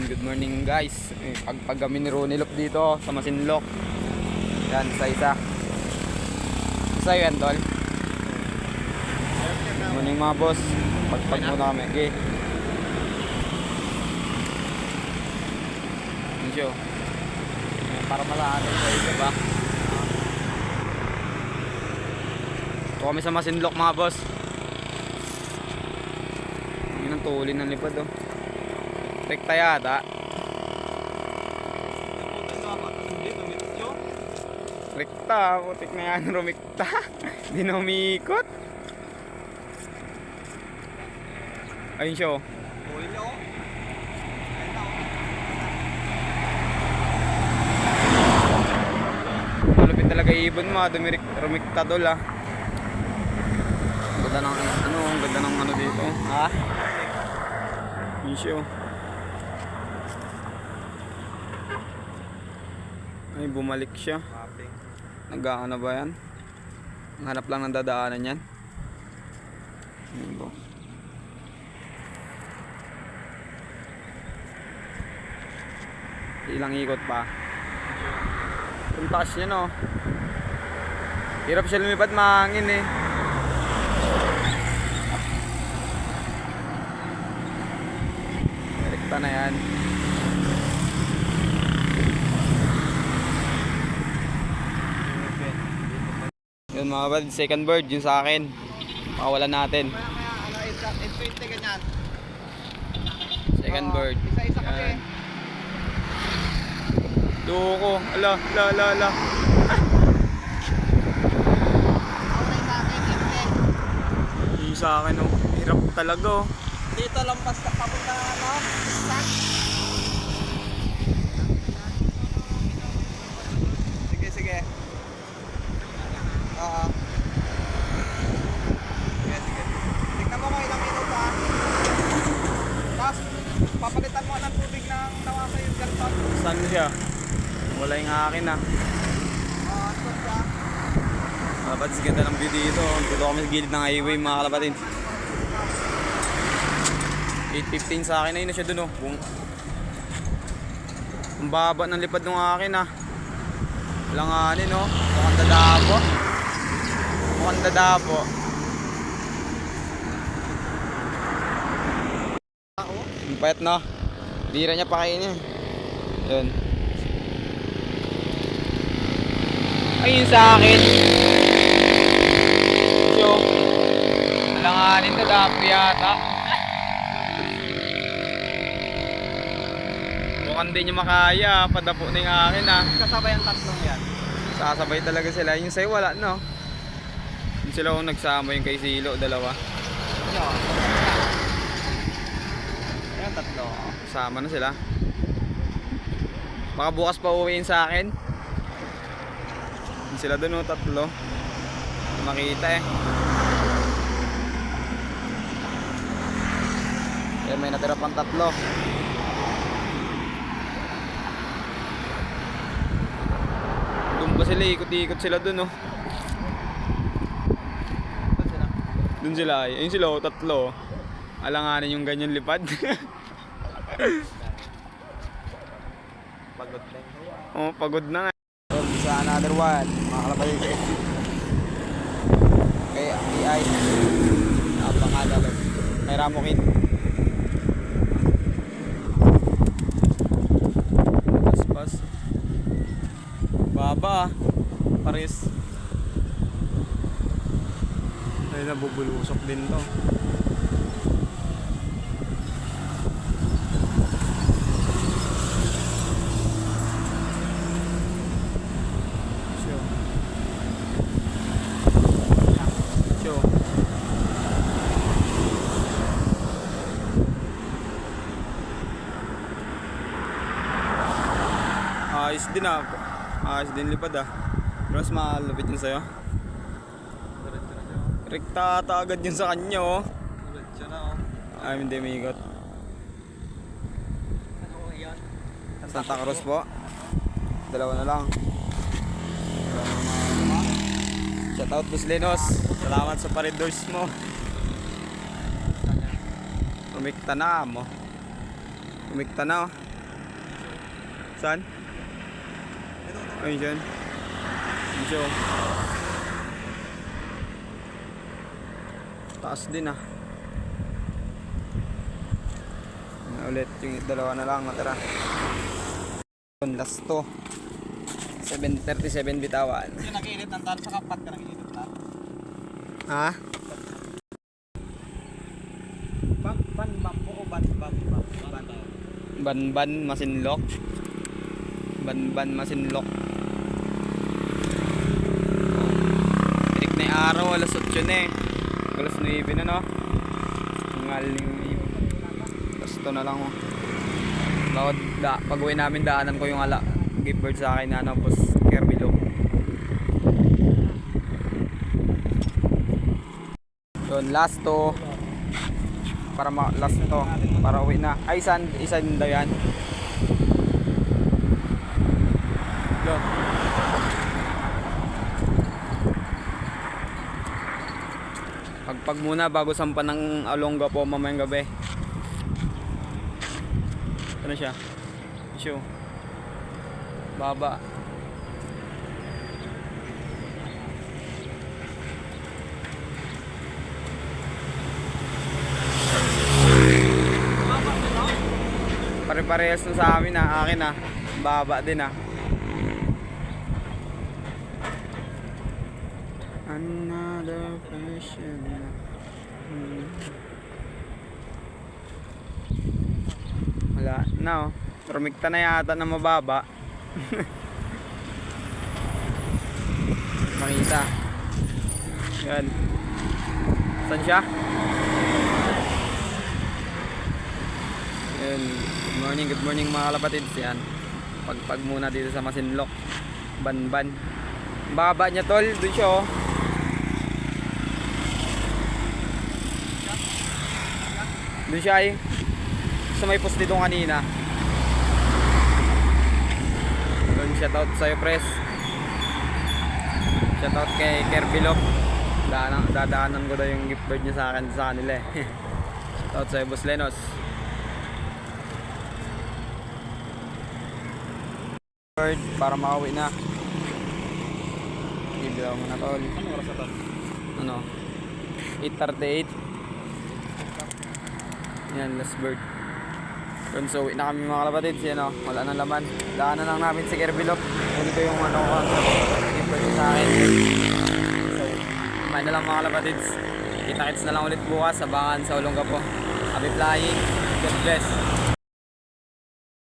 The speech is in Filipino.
Good morning guys. Pag kami ni Ronilop dito sa Masinloc. Yan, isa-isa. Isa yan, tol. Good morning mga boss. Pagpag muna kami. Okay. Insyo. Para malahan sa ito ba? Ito kami sa Masinloc mga boss. Yun ang tulin ng lipad oh. Rekta yata. Rekta, putik na yan, rumikta. Hindi na umikot. Ayun siya oh. Malupit talaga ibon mo, rumikta dol ah. Ang ganda ng ano, ang ganda ng ano dito. Ha? Ayun siya oh. Ay, bumalik siya. Nag-aano ba yan? Hanap lang ng dadaanan yan. Ilang ikot pa. Yung taas niya no. Hirap siya lumipad, mahangin eh. Rekta na yan. Yun mga kapatid, second bird yun sa akin. Makawalan natin. Second bird. Isa-isa kasi. Duko. Ala, la. Yung sa akin oh. Hirap talaga oh. Dito lampas ka papunta ano? Sige. Oo. Sige. Tignan mo kung ilang minuto ah. Tapos, papalitan mo ng tubig ng nawasa yung galton. Saan siya? Wala yung akin ah. Ito siya. Mga kapatid, ganda ng view dito. Dito kami sa gilid ng highway mga kalapatid. 8:15 sa akin na yun na siya dun oh. Ang baba ng lipad ng akin ah. Langanin oh. Mukhang dadapo. Ang payat no. Bira niya pakainin. Yun. Ayun sa akin. So, langanin na dapo yata. Mukhang di niya makaya. Padapo na yung akin ah. Kasabay ang tatlong yan. Sasabay talaga sila. Yung sa'yo wala no. Yung sila kung nagsama yung kay Silo, dalawa. Ayan, tatlo. Sama na sila. Baka bukas pa uwiin sa akin. Yung sila dun o, tatlo. Makita eh. Kaya may natira pang tatlo. Doon pa sila, ikot-ikot sila dun o. Doon sila, ayun sila o, tatlo. Alanganin yung ganyan lipad. Pagod na. Oh, pagod na nga. So, sa another one, mga kalapatid. Kay AI. Napakadalo. Kay Ramokin. Paspas. Baba. Paris. Ay, nabubulusok din to. Ayos din ah. Ayos din lipad ah. Pero mas malupit yun sa'yo. Rekta ata agad yun sa kanya oh. Ay hindi may ikot. Santa Cruz po. Dalawa na lang. Shout out Boss Lenos. Salamat sa paridors mo. Umikta na mo. Umikta na oh. Saan? Ay, dyan. Dito. Taas din ah. Yan ulit, yung dalawa na lang natira. Last to. 737 bitawan. Yung nag-iinit ng talo sa kapat ka nag-iinit na. Ha? Ban mo o ban. Banban Masinloc. Banban Masinloc. Tirik na yung araw, alas 8 na eh. Alas 9 na no. Ang aling gusto na lang oh. Pag uwi namin daanan ko yung gift bird sa akin na ano, boss Kirby Loop. Yun, last to. Last to. Para uwi na. Ay, isan daw yan. Go. Pagpag muna bago sampan ng Alongga po mamayang gabi. Ano siya? Issue. Baba. Pare-parehas na sa amin ah. Akin ah. Baba din ah. Another question. Wala na oh. Rumikta na yata na mababa. Makita. Yan. Saan siya? Yan. Good morning mga kalapatids. Yan. Pagpag muna dito sa Masinloc. Banban. Baba niya tol. Doon siya oh. Doon siya ay. Sa may post dito kanina. Doon, shoutout sa'yo pres. Shoutout kay Kirby Loop. Dadaanan ko daw yung gift bird niya sa akin sa kanila eh. Shoutout sa'yo Boss Lenos. Bird para makauwi na. Ibilaw mo na tol. Ano oras na to? Ano? 8:38. Yan, last bird. Yun, so uwi na kami mga kalapatids. Yan o, wala nang laman. Daanan lang namin si Kirby Loop. Huli ko yung ano ko. Gift bird sa akin. So, kumain na lang mga kalapatids. Kita-kits na lang ulit bukas. Abangan sa Olongga po. Happy flying. God bless.